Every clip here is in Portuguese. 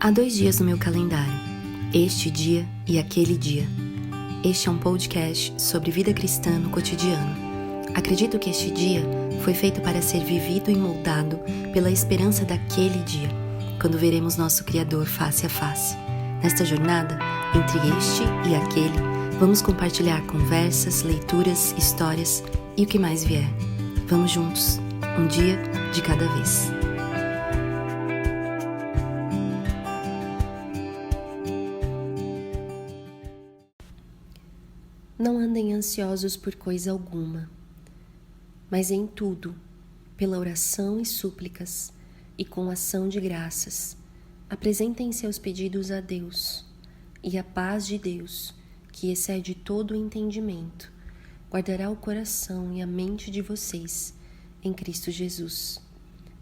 Há 2 dias no meu calendário, este dia e aquele dia. Este é um podcast sobre vida cristã no cotidiano. Acredito que este dia foi feito para ser vivido e moldado pela esperança daquele dia, quando veremos nosso Criador face a face. Nesta jornada, entre este e aquele, vamos compartilhar conversas, leituras, histórias e o que mais vier. Vamos juntos, um dia de cada vez. Não andem ansiosos por coisa alguma, mas em tudo, pela oração e súplicas, e com ação de graças, apresentem seus pedidos a Deus, e a paz de Deus, que excede todo o entendimento, guardará o coração e a mente de vocês em Cristo Jesus.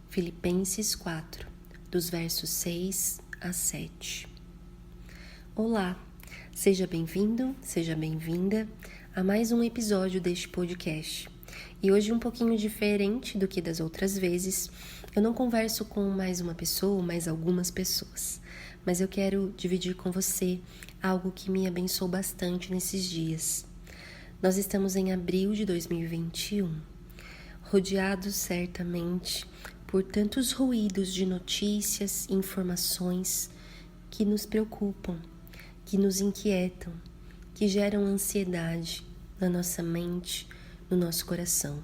Filipenses 4, dos versos 6 a 7. Olá! Seja bem-vindo, seja bem-vinda a mais um episódio deste podcast. E hoje um pouquinho diferente do que das outras vezes, eu não converso com mais uma pessoa, mais algumas pessoas, mas eu quero dividir com você algo que me abençoou bastante nesses dias. Nós estamos em abril de 2021, rodeados certamente por tantos ruídos de notícias e informações que nos preocupam, que nos inquietam, que geram ansiedade na nossa mente, no nosso coração.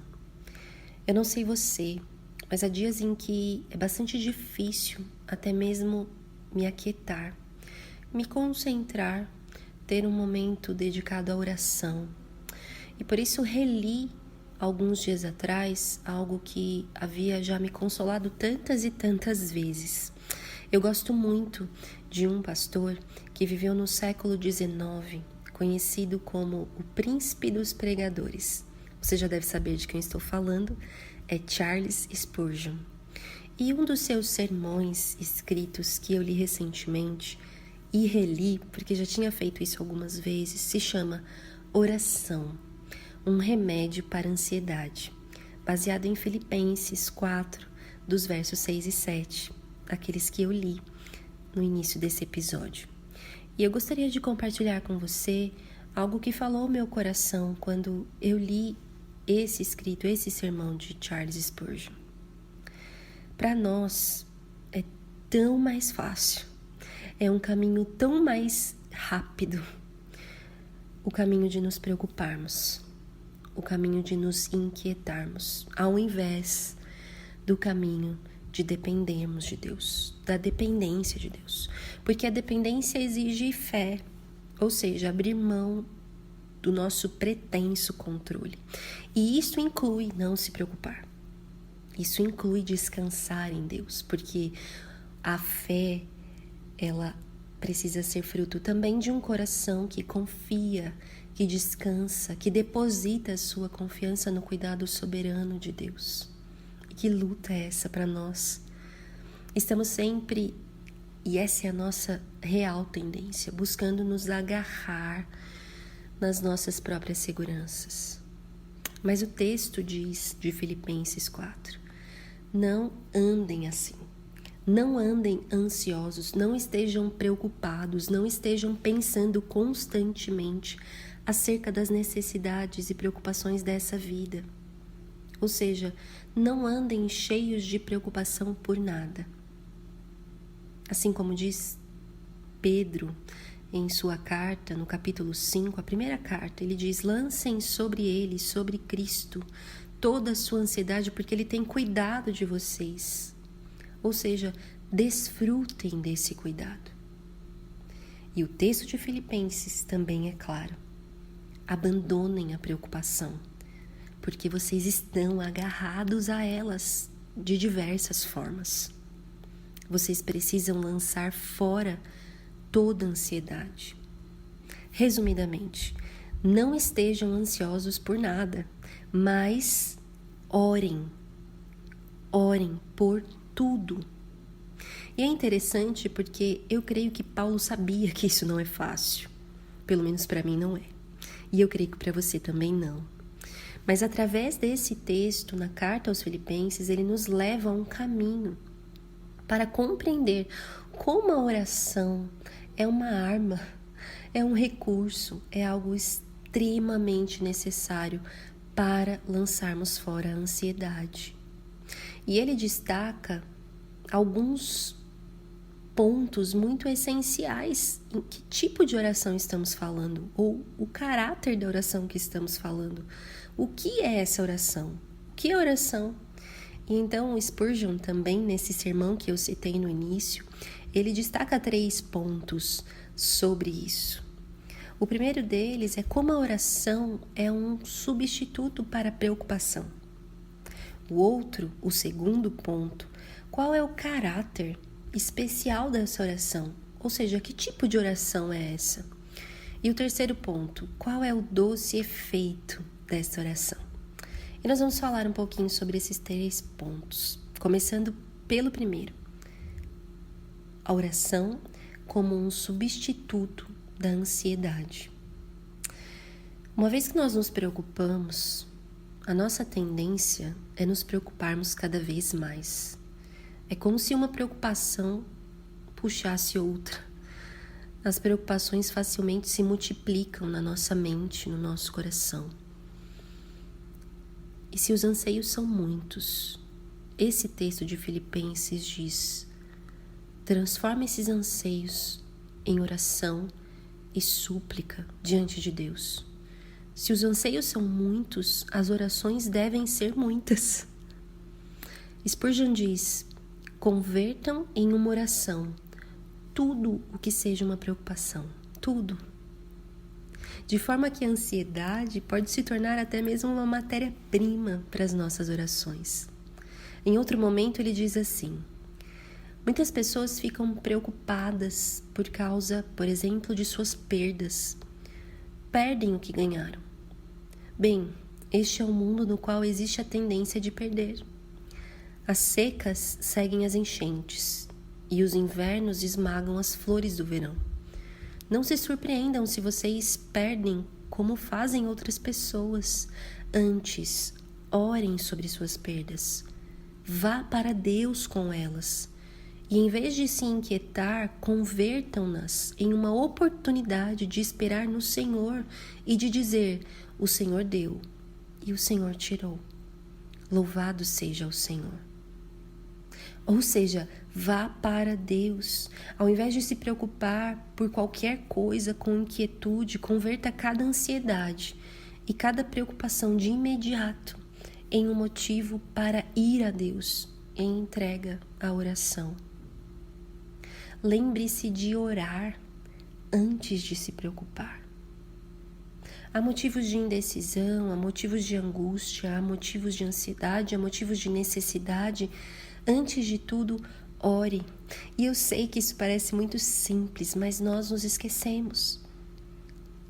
Eu não sei você, mas há dias em que é bastante difícil até mesmo me aquietar, me concentrar, ter um momento dedicado à oração. E por isso reli alguns dias atrás algo que havia já me consolado tantas e tantas vezes. Eu gosto muito de um pastor que viveu no século XIX, conhecido como o Príncipe dos Pregadores. Você já deve saber de quem estou falando, é Charles Spurgeon. E um dos seus sermões escritos que eu li recentemente e reli, porque já tinha feito isso algumas vezes, se chama Oração, um remédio para a ansiedade, baseado em Filipenses 4, dos versos 6 e 7, aqueles que eu li no início desse episódio. E eu gostaria de compartilhar com você algo que falou meu coração quando eu li esse sermão de Charles Spurgeon. Para nós é tão mais fácil, é um caminho tão mais rápido, o caminho de nos preocuparmos, o caminho de nos inquietarmos, ao invés do caminho de dependermos de Deus, da dependência de Deus. Porque a dependência exige fé, ou seja, abrir mão do nosso pretenso controle. E isso inclui não se preocupar. Isso inclui descansar em Deus, porque a fé, ela precisa ser fruto também de um coração que confia, que descansa, que deposita a sua confiança no cuidado soberano de Deus. Que luta é essa para nós? Estamos sempre, e essa é a nossa real tendência, buscando nos agarrar nas nossas próprias seguranças. Mas o texto diz, de Filipenses 4, não andem assim, não andem ansiosos, não estejam preocupados, não estejam pensando constantemente acerca das necessidades e preocupações dessa vida. Ou seja, não andem cheios de preocupação por nada. Assim como diz Pedro em sua carta, no capítulo 5, a primeira carta, ele diz: lancem sobre ele, sobre Cristo, toda a sua ansiedade, porque ele tem cuidado de vocês. Ou seja, desfrutem desse cuidado. E o texto de Filipenses também é claro. Abandonem a preocupação, porque vocês estão agarrados a elas de diversas formas. Vocês precisam lançar fora toda a ansiedade. Resumidamente, não estejam ansiosos por nada, mas orem. Orem por tudo. E é interessante porque eu creio que Paulo sabia que isso não é fácil. Pelo menos para mim não é. E eu creio que para você também não. Mas através desse texto, na carta aos Filipenses, ele nos leva a um caminho para compreender como a oração é uma arma, é um recurso, é algo extremamente necessário para lançarmos fora a ansiedade. E ele destaca alguns pontos muito essenciais em que tipo de oração estamos falando, ou o caráter da oração que estamos falando. O que é essa oração? O que é oração? E então o Spurgeon também, nesse sermão que eu citei no início, ele destaca 3 pontos sobre isso. O primeiro deles é como a oração é um substituto para a preocupação. O outro, o segundo ponto, qual é o caráter especial dessa oração? Ou seja, que tipo de oração é essa? E o terceiro ponto, qual é o doce efeito dessa oração? E nós vamos falar um pouquinho sobre esses 3 pontos, começando pelo primeiro. A oração como um substituto da ansiedade. Uma vez que nós nos preocupamos, a nossa tendência é nos preocuparmos cada vez mais. É como se uma preocupação puxasse outra. As preocupações facilmente se multiplicam na nossa mente, no nosso coração. E se os anseios são muitos, esse texto de Filipenses diz: transforma esses anseios em oração e súplica diante de Deus. Se os anseios são muitos, as orações devem ser muitas. Spurgeon diz: convertam em uma oração tudo o que seja uma preocupação, tudo. De forma que a ansiedade pode se tornar até mesmo uma matéria-prima para as nossas orações. Em outro momento ele diz assim: muitas pessoas ficam preocupadas por causa, por exemplo, de suas perdas. Perdem o que ganharam. Bem, este é um mundo no qual existe a tendência de perder. As secas seguem as enchentes e os invernos esmagam as flores do verão. Não se surpreendam se vocês perdem como fazem outras pessoas. Antes, orem sobre suas perdas. Vá para Deus com elas. E em vez de se inquietar, convertam-nas em uma oportunidade de esperar no Senhor e de dizer: o Senhor deu e o Senhor tirou. Louvado seja o Senhor. Ou seja, vá para Deus. Ao invés de se preocupar por qualquer coisa com inquietude, converta cada ansiedade e cada preocupação de imediato em um motivo para ir a Deus em entrega à oração. Lembre-se de orar antes de se preocupar. Há motivos de indecisão, há motivos de angústia, há motivos de ansiedade, há motivos de necessidade. Antes de tudo, ore. E eu sei que isso parece muito simples, mas nós nos esquecemos.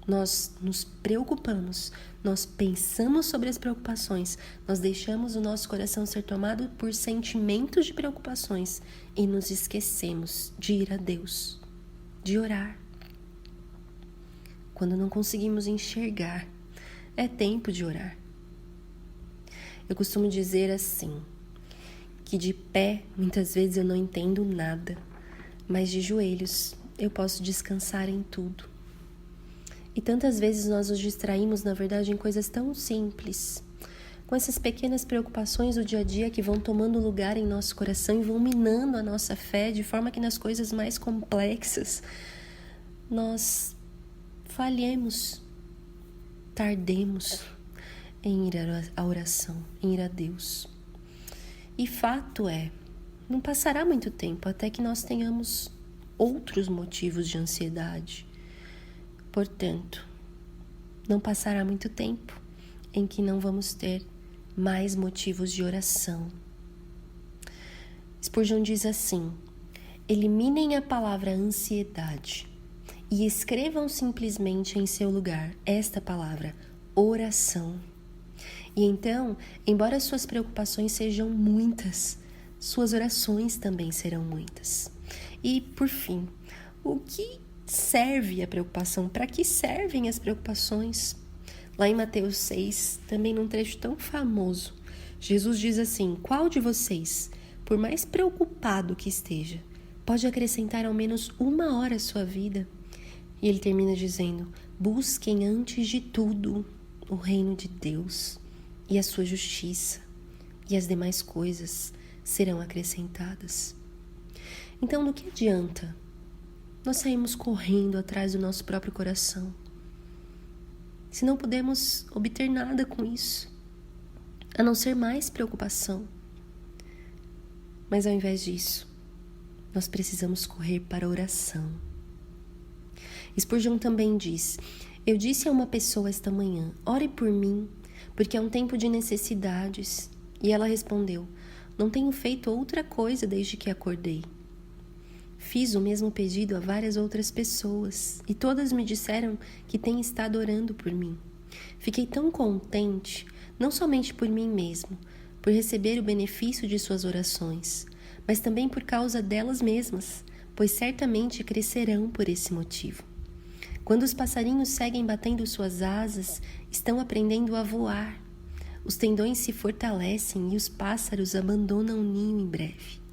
Nós nos preocupamos, nós pensamos sobre as preocupações, nós deixamos o nosso coração ser tomado por sentimentos de preocupações e nos esquecemos de ir a Deus, de orar. Quando não conseguimos enxergar, é tempo de orar. Eu costumo dizer assim, que de pé muitas vezes eu não entendo nada, mas de joelhos eu posso descansar em tudo. E tantas vezes nós nos distraímos, na verdade, em coisas tão simples, com essas pequenas preocupações do dia a dia que vão tomando lugar em nosso coração e vão minando a nossa fé, de forma que nas coisas mais complexas nós falhemos, tardemos em ir à oração, em ir a Deus. E fato é, não passará muito tempo até que nós tenhamos outros motivos de ansiedade. Portanto, não passará muito tempo em que não vamos ter mais motivos de oração. Spurgeon diz assim: eliminem a palavra ansiedade e escrevam simplesmente em seu lugar esta palavra, oração. E então, embora suas preocupações sejam muitas, suas orações também serão muitas. E, por fim, o que serve a preocupação? Para que servem as preocupações? Lá em Mateus 6, também num trecho tão famoso, Jesus diz assim: qual de vocês, por mais preocupado que esteja, pode acrescentar ao menos 1 hora à sua vida. E ele termina dizendo: busquem antes de tudo o reino de Deus e a sua justiça, e as demais coisas serão acrescentadas. Então, do que adianta nós sairmos correndo atrás do nosso próprio coração, se não podemos obter nada com isso, a não ser mais preocupação? Mas ao invés disso, nós precisamos correr para a oração. Spurgeon também diz: eu disse a uma pessoa esta manhã, ore por mim, porque é um tempo de necessidades. E ela respondeu: não tenho feito outra coisa desde que acordei. Fiz o mesmo pedido a várias outras pessoas, e todas me disseram que têm estado orando por mim. Fiquei tão contente, não somente por mim mesmo, por receber o benefício de suas orações, mas também por causa delas mesmas, pois certamente crescerão por esse motivo. Quando os passarinhos seguem batendo suas asas, estão aprendendo a voar. Os tendões se fortalecem e os pássaros abandonam o ninho em breve.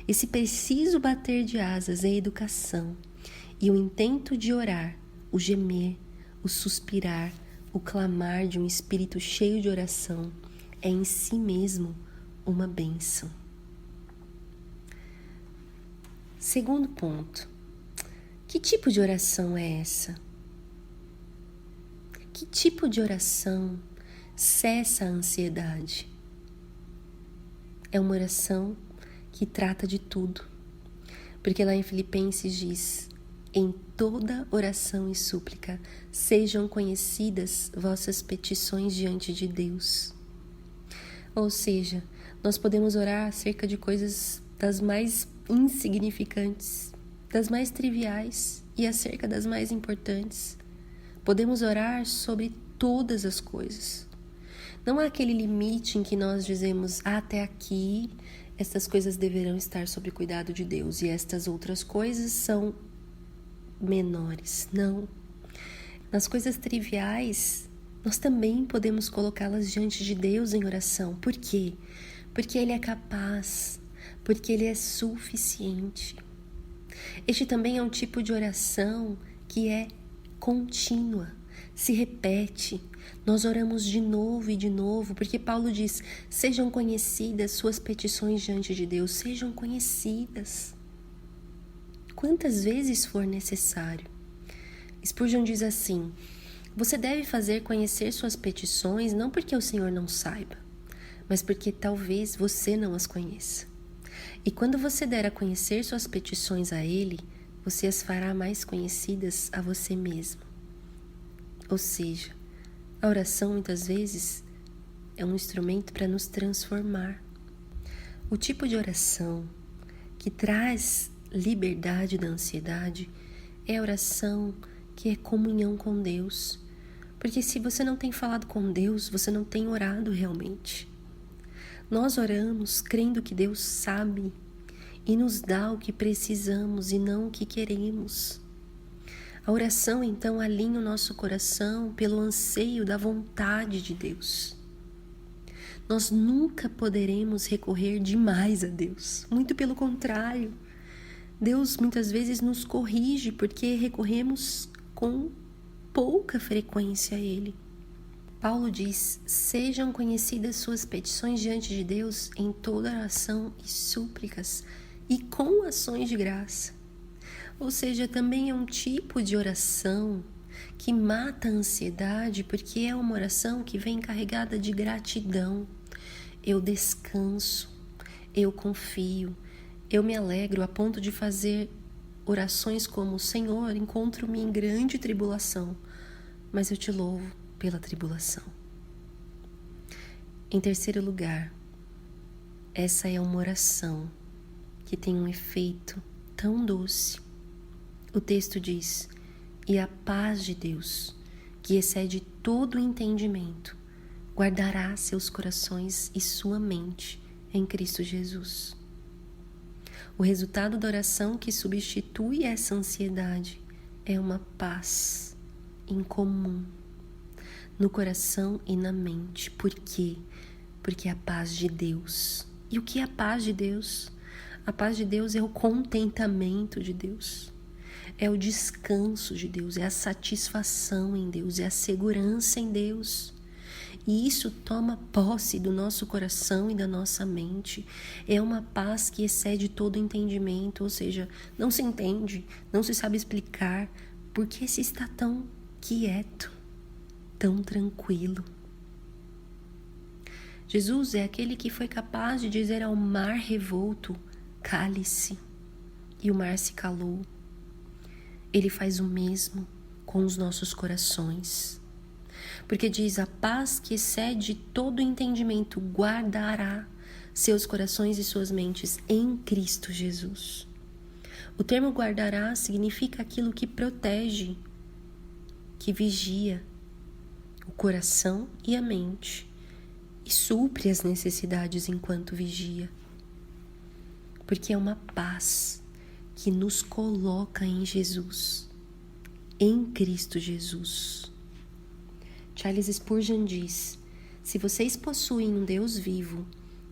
Esse preciso bater de asas é a educação, e o intento de orar, o gemer, o suspirar, o clamar de um espírito cheio de oração é em si mesmo uma bênção. Segundo ponto: que tipo de oração é essa? Que tipo de oração cessa a ansiedade? É uma oração que trata de tudo, porque lá em Filipenses diz: em toda oração e súplica sejam conhecidas vossas petições diante de Deus. Ou seja, nós podemos orar acerca de coisas das mais insignificantes, das mais triviais e acerca das mais importantes. Podemos orar sobre todas as coisas. Não há aquele limite em que nós dizemos: até aqui estas coisas deverão estar sob o cuidado de Deus e estas outras coisas são menores. Não. Nas coisas triviais, nós também podemos colocá-las diante de Deus em oração. Por quê? Porque Ele é capaz, porque Ele é suficiente. Este também é um tipo de oração que é contínua, se repete. Nós oramos de novo e de novo, porque Paulo diz: sejam conhecidas suas petições diante de Deus, sejam conhecidas quantas vezes for necessário. Spurgeon diz assim: você deve fazer conhecer suas petições não porque o Senhor não saiba, mas porque talvez você não as conheça. E quando você der a conhecer suas petições a Ele, você as fará mais conhecidas a você mesmo. Ou seja, a oração muitas vezes é um instrumento para nos transformar. O tipo de oração que traz liberdade da ansiedade é a oração que é comunhão com Deus. Porque se você não tem falado com Deus, você não tem orado realmente. Nós oramos crendo que Deus sabe e nos dá o que precisamos e não o que queremos. A oração, então, alinha o nosso coração pelo anseio da vontade de Deus. Nós nunca poderemos recorrer demais a Deus. Muito pelo contrário. Deus muitas vezes nos corrige porque recorremos com pouca frequência a Ele. Paulo diz: sejam conhecidas suas petições diante de Deus em toda oração e súplicas e com ações de graça. Ou seja, também é um tipo de oração que mata a ansiedade, porque é uma oração que vem carregada de gratidão. Eu descanso, eu confio, eu me alegro a ponto de fazer orações como: Senhor, encontro-me em grande tribulação, mas eu te louvo pela tribulação. Em terceiro lugar, essa é uma oração que tem um efeito tão doce. O texto diz: e a paz de Deus, que excede todo o entendimento, guardará seus corações e sua mente em Cristo Jesus. O resultado da oração que substitui essa ansiedade é uma paz incomum no coração e na mente. Por quê? Porque é a paz de Deus. E o que é a paz de Deus? A paz de Deus é o contentamento de Deus, é o descanso de Deus, é a satisfação em Deus, é a segurança em Deus. E isso toma posse do nosso coração e da nossa mente. É uma paz que excede todo entendimento, ou seja, não se entende, não se sabe explicar por que se está tão quieto, tão tranquilo. Jesus é aquele que foi capaz de dizer ao mar revolto: cale-se, e o mar se calou. Ele faz o mesmo com os nossos corações. Porque diz: a paz que excede todo entendimento guardará seus corações e suas mentes em Cristo Jesus. O termo guardará significa aquilo que protege, que vigia o coração e a mente e supre as necessidades enquanto vigia. Porque é uma paz que nos coloca em Jesus, em Cristo Jesus. Charles Spurgeon diz: se vocês possuem um Deus vivo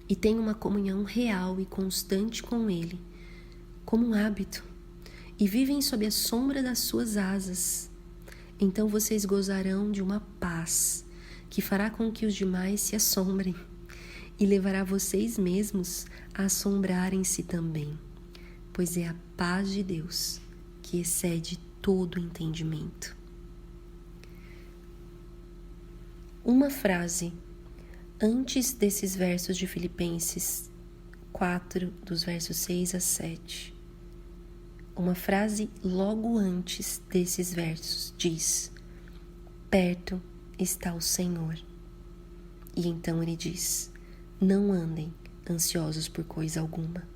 e têm uma comunhão real e constante com Ele, como um hábito, e vivem sob a sombra das suas asas, então vocês gozarão de uma paz que fará com que os demais se assombrem e levará vocês mesmos a assombrarem-se também, pois é a paz de Deus que excede todo entendimento. Uma frase antes desses versos de Filipenses 4, dos versos 6 a 7. Uma frase logo antes desses versos diz: perto está o Senhor. E então ele diz: não andem ansiosos por coisa alguma.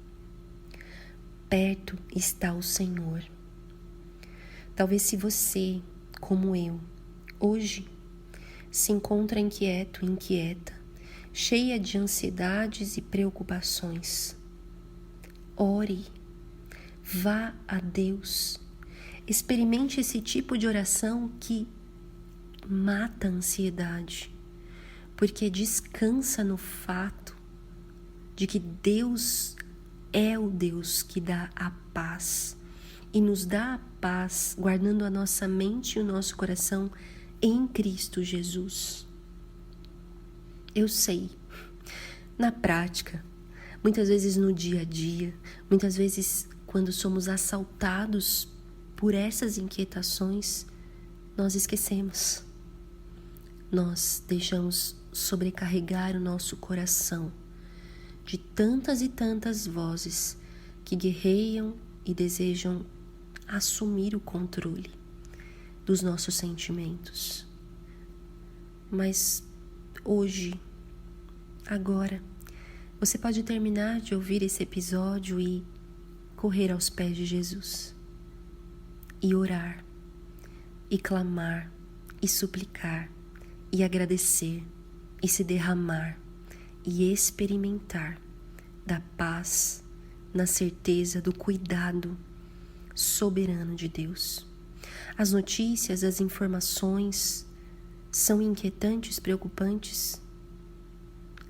Perto está o Senhor. Talvez se você, como eu, hoje se encontra inquieto, inquieta, cheia de ansiedades e preocupações, ore, vá a Deus, experimente esse tipo de oração que mata a ansiedade, porque descansa no fato de que Deus é o Deus que dá a paz e nos dá a paz guardando a nossa mente e o nosso coração em Cristo Jesus. Eu sei, na prática, muitas vezes no dia a dia, muitas vezes quando somos assaltados por essas inquietações, nós esquecemos. Nós deixamos sobrecarregar o nosso coração de tantas e tantas vozes que guerreiam e desejam assumir o controle dos nossos sentimentos. Mas hoje, agora, você pode terminar de ouvir esse episódio e correr aos pés de Jesus e orar e clamar e suplicar e agradecer e se derramar e experimentar da paz, na certeza do cuidado soberano de Deus. As notícias, as informações são inquietantes, preocupantes.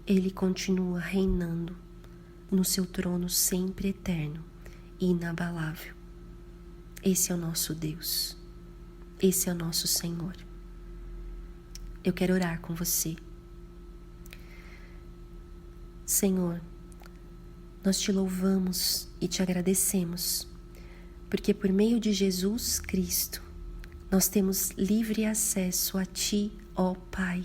Ele continua reinando no seu trono sempre eterno e inabalável. Esse é o nosso Deus. Esse é o nosso Senhor. Eu quero orar com você. Senhor, nós te louvamos e te agradecemos, porque por meio de Jesus Cristo, nós temos livre acesso a Ti, ó Pai.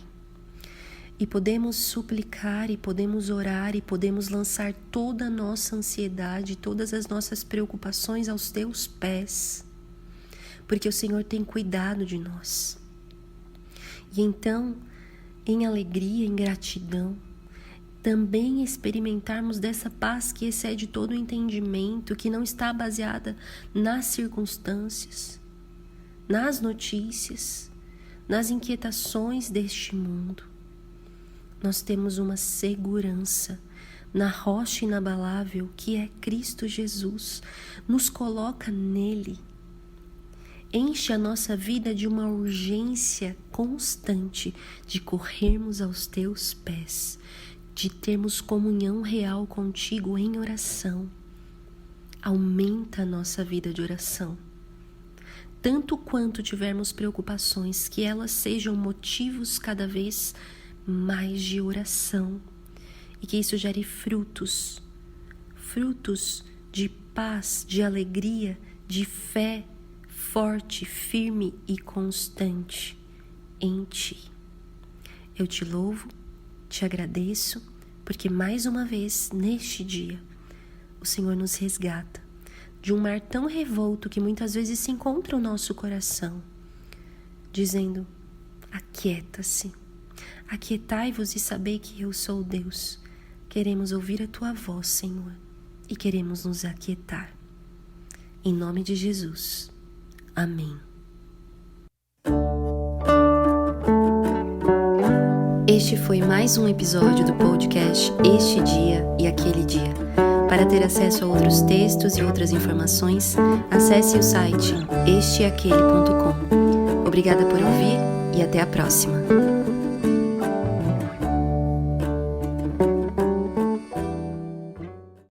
E podemos suplicar, e podemos orar, e podemos lançar toda a nossa ansiedade, todas as nossas preocupações aos Teus pés, porque o Senhor tem cuidado de nós. E então, em alegria, em gratidão, também experimentarmos dessa paz que excede todo o entendimento, que não está baseada nas circunstâncias, nas notícias, nas inquietações deste mundo. Nós temos uma segurança na rocha inabalável que é Cristo Jesus. Nos coloca nele. Enche a nossa vida de uma urgência constante de corrermos aos teus pés, de termos comunhão real contigo em oração, aumenta a nossa vida de oração. Tanto quanto tivermos preocupações, que elas sejam motivos cada vez mais de oração e que isso gere frutos de paz, de alegria, de fé forte, firme e constante em Ti. Eu te louvo, te agradeço, porque mais uma vez, neste dia, o Senhor nos resgata de um mar tão revolto que muitas vezes se encontra o nosso coração, dizendo: aquieta-se, aquietai-vos e sabei que eu sou Deus. Queremos ouvir a Tua voz, Senhor, e queremos nos aquietar. Em nome de Jesus. Amém. Este foi mais um episódio do podcast Este Dia e Aquele Dia. Para ter acesso a outros textos e outras informações, acesse o site esteaquele.com. Obrigada por ouvir e até a próxima.